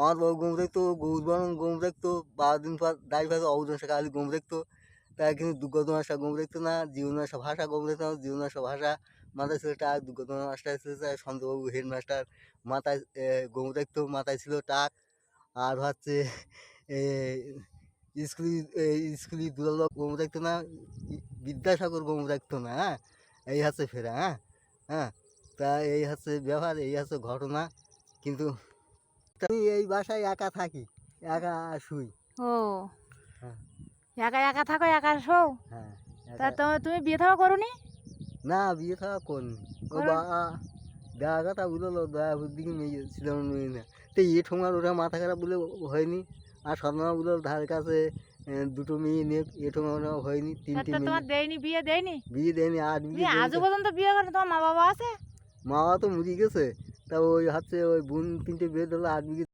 আমার বউ গম দেখতো, গৌর বরং গম দেখতো, 12 দিন পর দাড়ি ভাজা অবজন সে খালি গম দেখতো। তাই কিন্তু দুর্গত মাসটা গম দেখতো না, জীবন মাসটা ভাষা গম দেখতো না, জীবন মাসটা ভাষা মাথায় ছিল টাক, দুর্গত মাস্টার ছিল সন্তবাবু হেডমাস্টার মাথায় গম দেখতো, মাথায় ছিল টাক। আর হচ্ছে স্কুল স্কুলে দুলাল গম দেখতো না, বিদ্যাসাগর গম দেখতো না। হ্যাঁ, এই হচ্ছে ফেরা। হ্যাঁ হ্যাঁ, তা এই হচ্ছে ব্যাপার, এই হচ্ছে ঘটনা। কিন্তু আমি এই বাসায় একা থাকি, একা শুই। ও, হ্যাঁ একা একা থাকো, একা শোও? হ্যাঁ, তা একা। তুমি বিয়ে থাও করোনি? না, বিয়ে থাকা করিনি। ও করো? দেখা কথা বুঝলো, দয়া বুদ্ধি মেয়ে ছিল মেয়ে না। তো ঠোঙার ওরা মাথা খারাপ বলে হয়নি। আর সদমা বুঝলো ধার কাছে দুটো মেয়ে নিয়ে ঠোঙা ওরা হয়নি, 3টে তা মেয়ে। তোমার দেয়নি, বিয়ে দেয়নি? বিয়ে দেয়নি, 8 তুমি বিঘে জমি। আজও পর্যন্ত বিয়ে করো? তোমার মা বাবা আছে? মা বাবা তো মরে গেছে। তা ওই হচ্ছে ওই বোন 3টে বিয়ে দিলো, 8 বিঘে